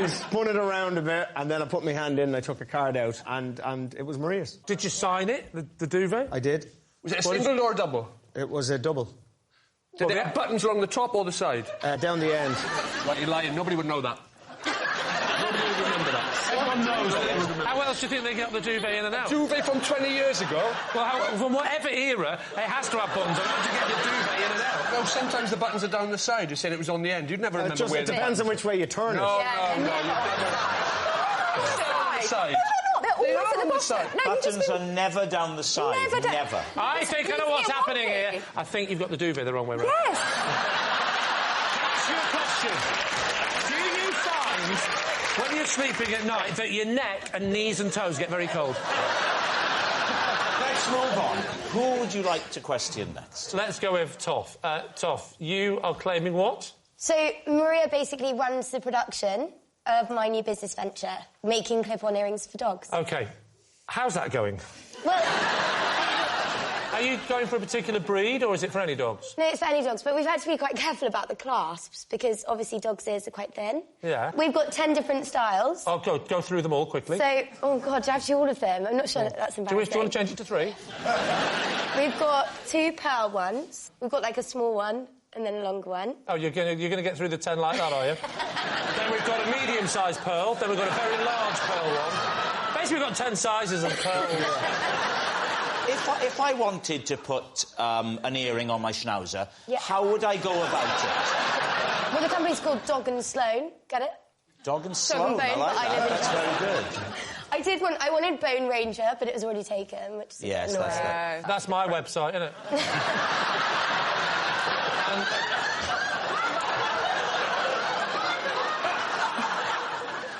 spun it around a bit, and then I put my hand in and I took a card out, and it was Maria's. Did you sign it, the duvet? I did. Was it a single or a double? It was a double. Did it have buttons along the top or the side? Down the end. Right, you're lying. Nobody would know that. Nobody would remember that. Everyone knows that they would remember. How else do you think they get the duvet in and out? Duvet from 20 years ago? Well, from whatever era, it has to have buttons on how to get the duvet in and out. No, sometimes the buttons are down the side. You said it was on the end. You'd never remember where It depends on which way you turn it. No. Side. They're always at the bottom. No, Buttons are never down the side. Never. I think I know what's happening here. I think you've got the duvet the wrong way round. Yes. Can I ask you a question? Do you find, when you're sleeping at night, that your neck and knees and toes get very cold? Let's move on. Who would you like to question next? Let's go with Toff. Toff, you are claiming what? So, Maria basically runs the production of my new business venture, making clip-on earrings for dogs. OK. How's that going? Well... Are you going for a particular breed, or is it for any dogs? No, it's for any dogs, but we've had to be quite careful about the clasps, because obviously dogs' ears are quite thin. Yeah. We've got 10 different styles. Oh, go through them all quickly. So, oh, God, actually all of them. I'm not sure that's embarrassing. Do you want to change it to 3? We've got 2 pearl ones. We've got, like, a small one and then a longer one. Oh, you're gonna get through the 10 like that, are you? Then we've got a medium-sized pearl. Then we've got a very large pearl one. Basically, we've got 10 sizes of pearl. If I wanted to put an earring on my schnauzer, how would I go about it? Well, the company's called Dog and Sloan. Get it? Dog and Sloan, I like that. That's very good. I wanted Bone Ranger, but it was already taken, which is yes, annoying. That's my website, isn't it?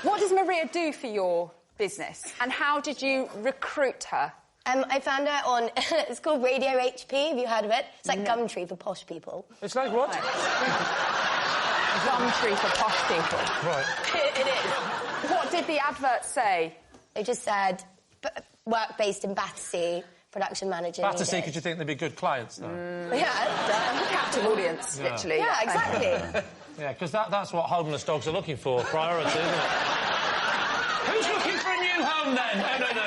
What does Maria do for your business, and how did you recruit her? I found her on... it's called Radio HP, have you heard of it? It's like Gumtree for posh people. It's like what? Gumtree for posh people. Right. It is. What did the advert say? It just said, work based in Battersea, production manager. Battersea, because you think they'd be good clients, though? Yeah. Captive audience, literally. Yeah, exactly. Yeah, because that's what homeless dogs are looking for, priority, isn't it? Who's looking for a new home, then?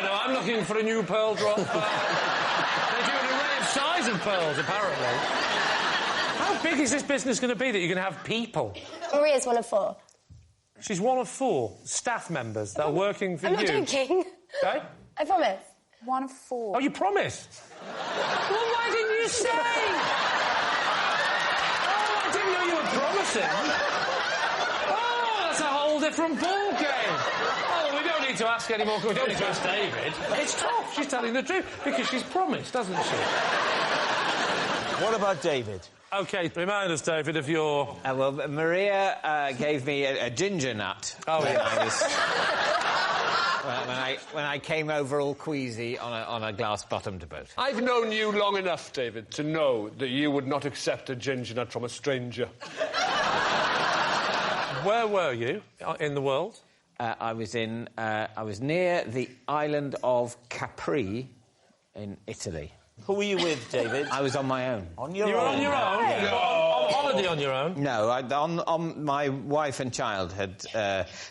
No, I'm looking for a new pearl drop. They do an array of size of pearls, apparently. How big is this business going to be that you're going to have people? Maria's one of 4. She's one of 4 staff members that are working for you. I'm not joking. Okay? I promise. One of 4. Oh, you promised? Well, why didn't you say? Oh, I didn't know you were promising. Oh, that's a whole different ball game. Oh, we don't need to ask any more. We don't need to ask David. It's tough. She's telling the truth because she's promised, doesn't she? What about David? OK, remind us, David, of your... well, Maria gave me a ginger nut. Oh, yes. When I came over all queasy on a glass-bottomed boat. I've known you long enough, David, to know that you would not accept a ginger nut from a stranger. Where were you in the world? I was near the island of Capri in Italy. Who were you with, David? I was on my own. On your own? You were on your own? Yeah. You were on holiday on your own? No, my wife and child had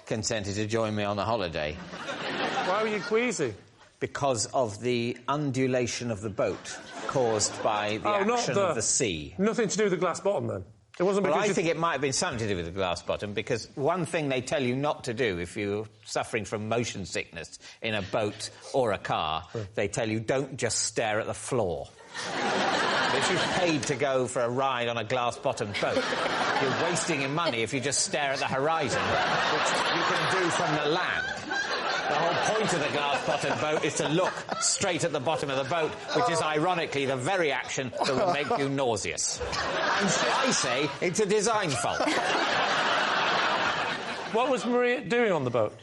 consented to join me on a holiday. Why were you queasy? Because of the undulation of the boat caused by the action of the sea. Nothing to do with the glass bottom, then? It wasn't because... Well, I think it might have been something to do with the glass bottom, because one thing they tell you not to do if you're suffering from motion sickness in a boat or a car, they tell you don't just stare at the floor. If you've paid to go for a ride on a glass-bottomed boat, you're wasting your money if you just stare at the horizon, which you can do from the land. The whole point of the glass-bottomed boat is to look straight at the bottom of the boat, which is, ironically, the very action that will make you nauseous. And I say it's a design fault. What was Maria doing on the boat?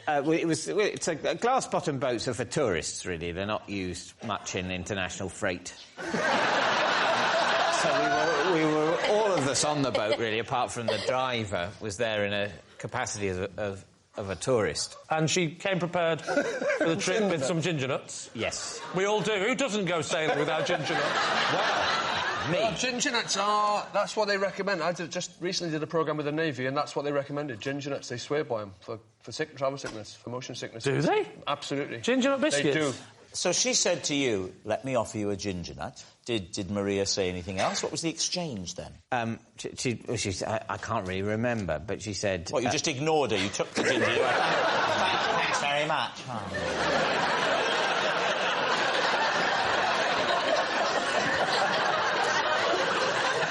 Glass-bottomed boats are for tourists, really. They're not used much in international freight. So we were all of us on the boat, really, apart from the driver, was there in a capacity of a tourist. And she came prepared for the trip with some ginger nuts? Yes. We all do. Who doesn't go sailing without ginger nuts? Well, me. Ginger nuts are... That's what they recommend. I just recently did a programme with the Navy, and that's what they recommended. Ginger nuts. They swear by them for travel sickness, for motion sickness. Do they? Absolutely. Ginger nut biscuits? They do. So she said to you, let me offer you a ginger nut. Did Maria say anything else? What was the exchange then? She said, I can't really remember, but she said... What, you just ignored her? You took the ginger, you went, thanks very much.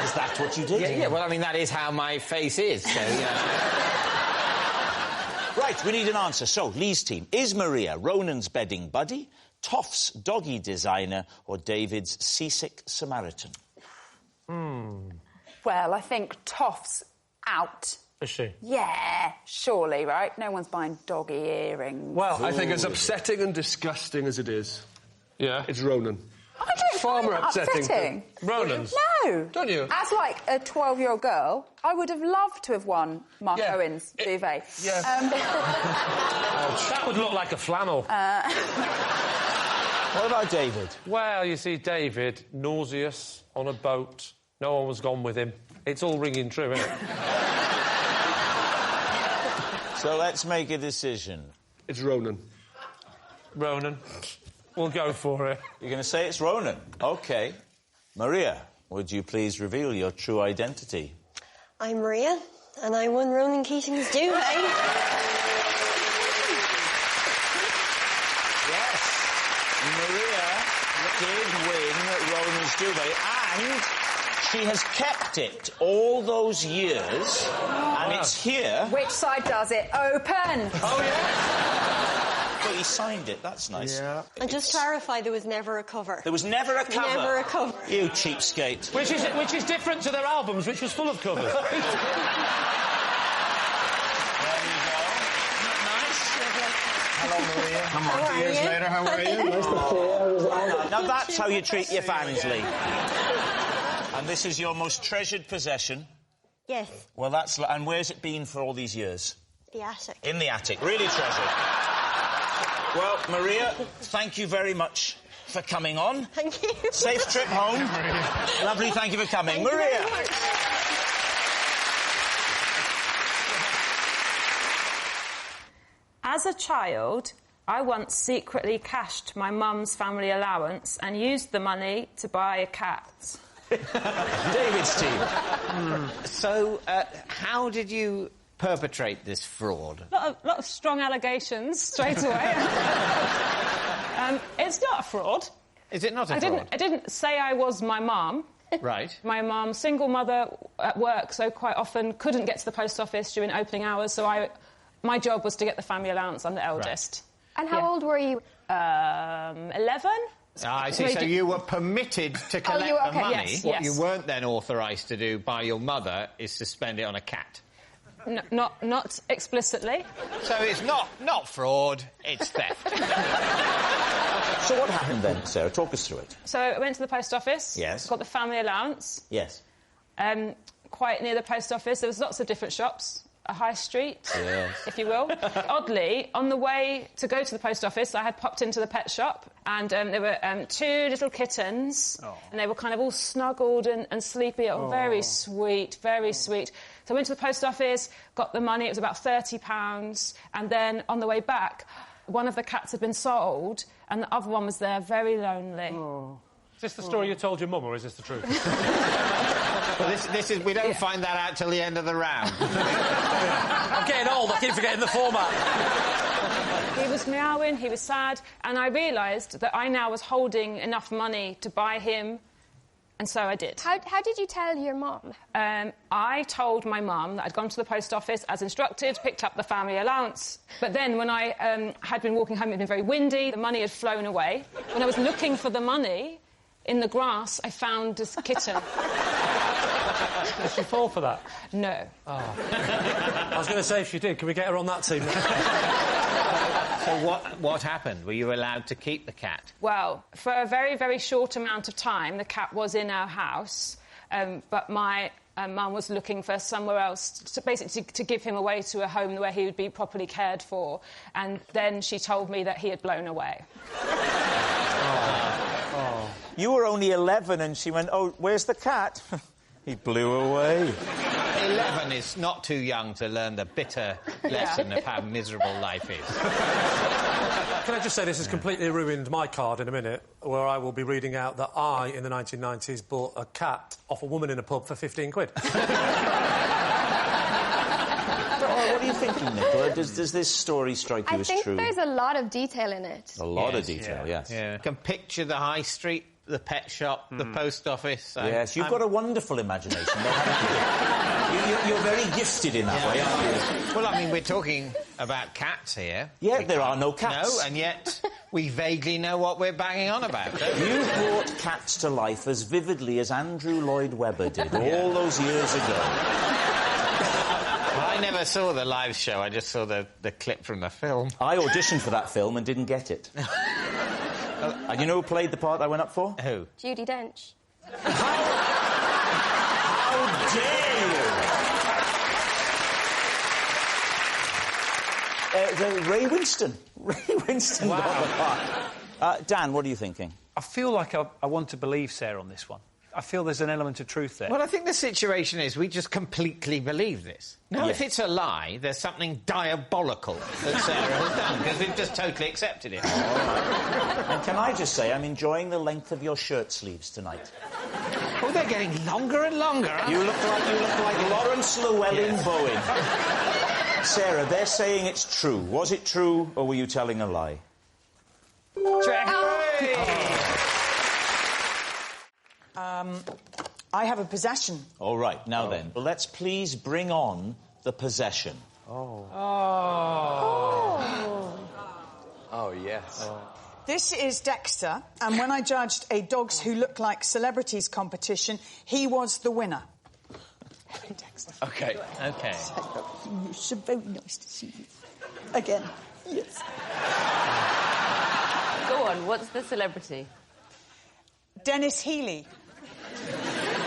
Is that what you did? Yeah, well, I mean, that is how my face is, so, Right, we need an answer. So, Lee's team. Is Maria Ronan's bedding buddy, Toff's doggy designer, or David's seasick Samaritan? Well, I think Toff's out. Is she? Yeah, surely, right? No one's buying doggy earrings. Well, I think as upsetting and disgusting as it is... Yeah? It's Ronan. I don't Far more find that upsetting. Ronan's? No. Don't you? As, like, a 12-year-old girl, I would have loved to have won Mark Owen's duvet. Yeah. That would look like a flannel. What about David? Well, you see, David, nauseous, on a boat. No one was gone with him. It's all ringing true, isn't it? So let's make a decision. It's Ronan. Ronan. We'll go for it. You're going to say it's Ronan? OK. Maria, would you please reveal your true identity? I'm Maria, and I won Ronan Keating's duvet. Yes, Maria did win Ronan's duvet, and she has kept it all those years, and it's here. Which side does it? Open! Oh, yeah. But he signed it, that's nice. Yeah. And just clarify, there was never a cover. There was never a cover? Never a cover. You cheapskate. Which is different to their albums, which was full of covers. There you go. Nice. Hello, Maria. Come on, 2 years later, how are you? Nice to see you. Now that's how you treat your fans, Lee. And this is your most treasured possession. Yes. Well, that's... And where's it been for all these years? The attic. In the attic. Really treasured. Well, Maria, thank you very much for coming on. Thank you. Safe trip home. Lovely, thank you for coming. Maria! As a child, I once secretly cashed my mum's family allowance and used the money to buy a cat. David's team. So, how did you perpetrate this fraud? A lot of strong allegations straight away. It's not a fraud. Is it not a fraud? I didn't say I was my mum. Right. My mum, single mother at work, so quite often couldn't get to the post office during opening hours, so my job was to get the family allowance. I'm the eldest. Right. And how old were you? 11. I see. So you were permitted to collect the money. Yes, what you weren't then authorised to do by your mother is to spend it on a cat. Not explicitly. So it's not fraud, it's theft. So what happened then, Sarah? Talk us through it. So I went to the post office. Yes. Got the family allowance. Yes. Quite near the post office, there was lots of different shops. A high street, yes, if you will. Oddly, on the way to go to the post office, I had popped into the pet shop, and there were 2 little kittens, and they were kind of all snuggled and sleepy. Oh, very sweet, very sweet. So I went to the post office, got the money, it was about £30, and then on the way back, one of the cats had been sold, and the other one was there, very lonely. Oh. Is this the story you told your mum, or is this the truth? Well, this is... We don't find that out till the end of the round. I'm getting old, I keep forgetting the format. He was meowing, he was sad, and I realised that I now was holding enough money to buy him, and so I did. How did you tell your mum? I told my mum that I'd gone to the post office as instructed, picked up the family allowance, but then when I had been walking home, it had been very windy, the money had flown away. When I was looking for the money... in the grass, I found this kitten. Did she fall for that? No. Oh. I was going to say, if she did, can we get her on that team? So what happened? Were you allowed to keep the cat? Well, for a very, very short amount of time, the cat was in our house, but my mum was looking for somewhere else, basically to give him away to a home where he would be properly cared for, and then she told me that he had blown away. You were only 11 and she went, oh, where's the cat? He blew away. 11 is not too young to learn the bitter lesson of how miserable life is. Can I just say this has completely ruined my card in a minute, where I will be reading out that I, in the 1990s, bought a cat off a woman in a pub for 15 quid. What are you thinking, Nicola? Does this story strike you as true? I think there's a lot of detail in it. A lot of detail, yes. Yeah. I can picture the high street, the pet shop, the post office. Yes, you've got a wonderful imagination, though, haven't you? You're very gifted in that way, aren't you? Well, I mean, we're talking about cats here. Yeah, there are no cats. No, and yet we vaguely know what we're banging on about, don't we? You brought cats to life as vividly as Andrew Lloyd Webber did all those years ago. I never saw the live show, I just saw the clip from the film. I auditioned for that film and didn't get it. And you know who played the part I went up for? Who? Judi Dench. How dare you! Ray Winston. Ray Winston got the part. Dan, what are you thinking? I feel like I want to believe Sarah on this one. I feel there's an element of truth there. Well, I think the situation is we just completely believe this. Now, Yes. if it's a lie, there's something diabolical that Sarah has done, because we've just totally accepted it. All right. And can I just say, I'm enjoying the length of your shirt sleeves tonight. Oh, they're getting longer and longer, aren't You look like Lawrence Llewellyn Bowen. Sarah, they're saying it's true. Was it true, or were you telling a lie? I have a possession. All right, now then, let's please bring on the possession. Oh, yes. This is Dexter, and when I judged a Dogs Who Look Like Celebrities competition, he was the winner. Hey, Dexter. OK. OK. It's so very nice to see you. Again. Yes. Go on, what's the celebrity? Dennis Healy.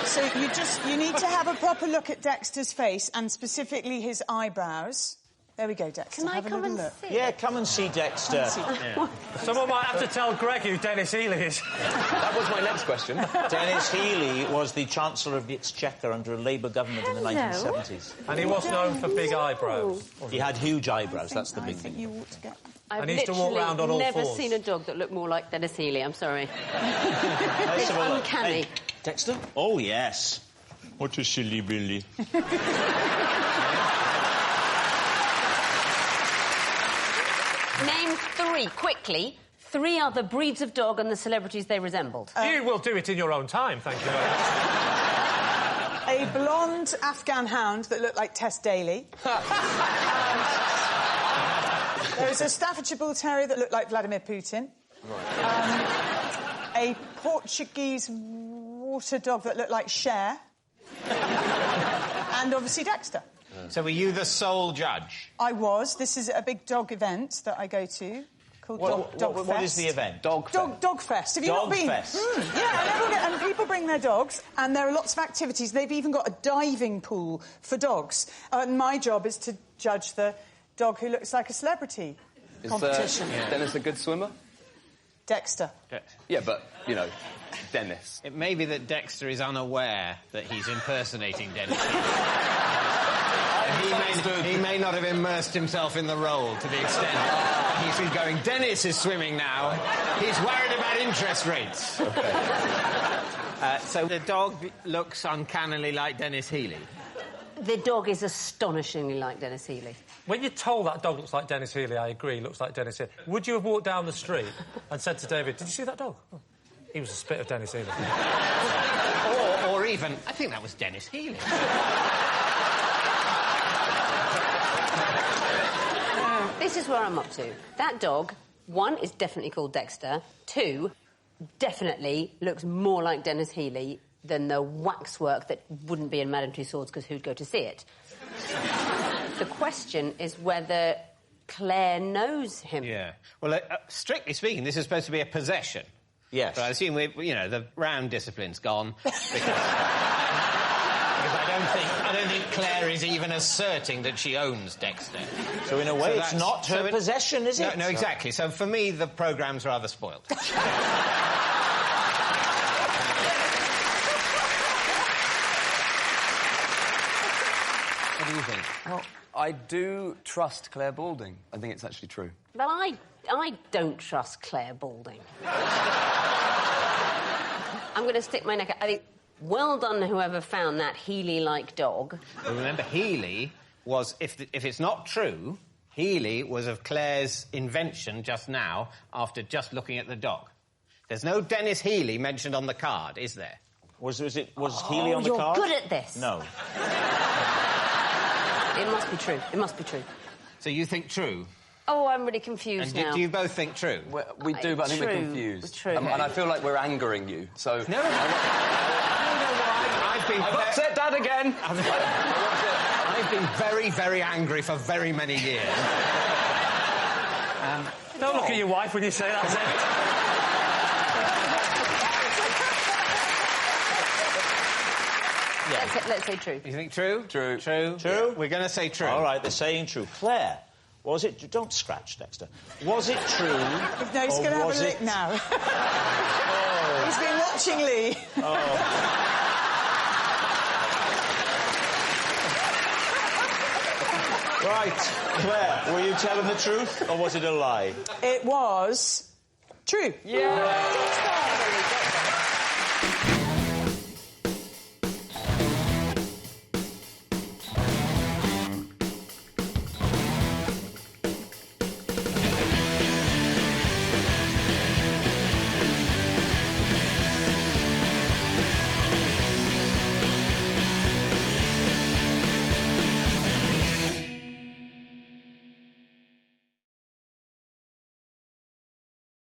So you need to have a proper look at Dexter's face, and specifically his eyebrows. There we go, Dexter. Can I have a come little and look. see? Yeah, come and see Dexter. Someone might have to tell Greg who Dennis Healy is. That was my next question. Dennis Healy was the Chancellor of the Exchequer under a Labour government in the 1970s. And he was known for big eyebrows. He had huge eyebrows, that's the big thing. You ought to get... I've And he used to walk round on all never fours. seen a dog that looked more like Dennis Healy, I'm sorry. Let's It's have a look. uncanny. Hey, Dexter? Oh, yes. What a silly Billy. Name three, quickly, three other breeds of dog and the celebrities they resembled. You will do it in your own time, thank you very much. A blonde Afghan hound that looked like Tess Daly. There's a Staffordshire Bull Terrier that looked like Vladimir Putin. A Portuguese water dog that looked like Cher. And obviously Dexter. So were you the sole judge? I was. This is a big dog event that I go to called Dog Fest. What is the event? Dog Fest. Have you not been? Fest. Yeah, and people bring their dogs, and there are lots of activities. They've even got a diving pool for dogs. And my job is to judge the dog who looks like a celebrity competition. Is Dennis a good swimmer? Dexter. Yeah, but, you know, Dennis. It may be that Dexter is unaware that he's impersonating Dennis. He may not have immersed himself in the role to the extent he's been going, Dennis is swimming now. He's worried about interest rates. So the dog looks uncannily like Dennis Healy. The dog is astonishingly like Dennis Healy. When you're told that dog looks like Dennis Healy, I agree, looks like Dennis Healy. Would you have walked down the street and said to David, did you see that dog? Oh, he was a spit of Dennis Healy. Or even, I think that was Dennis Healy. This is where I'm up to. That dog, one, is definitely called Dexter. Two, definitely looks more like Dennis Healy than the waxwork that wouldn't be in Madame Tussauds because who'd go to see it? The question is whether Claire knows him. Yeah. Well, strictly speaking, this is supposed to be a possession. Yes. But I assume, the round discipline's gone because I don't think Claire is even asserting that she owns Dexter. So in a way, it's not her possession, is it? No, exactly. So for me, the programme's rather spoiled. What do you think? Well, I do trust Clare Balding. I think it's actually true. Well, I I don't trust Clare Balding. I'm going to stick my neck out. I think, well done, whoever found that Healy-like dog. Well, remember, Healy was, if it's not true, Healy was of Clare's invention just now after just looking at the dog. There's no Dennis Healy mentioned on the card, is there? Was Healy on the card? You're good at this. No. It must be true. It must be true. So you think true? Oh, I'm really confused now. Do you both think true? We do, but I think we're confused. True. And I feel like we're angering you, so... No. I've been... I've upset Dad again! I've been very, very angry for very many years. Don't look at your wife when you say that, Zed. Let's say true. You think true? True. True? True? We're going to say true. All right, they're saying true. Claire, was it... Don't scratch, Dexter. Was it true? No, he's going to have a lick now. Oh. He's been watching Lee. Oh. Right, Claire, were you telling the truth, or was it a lie? It was true. Yeah.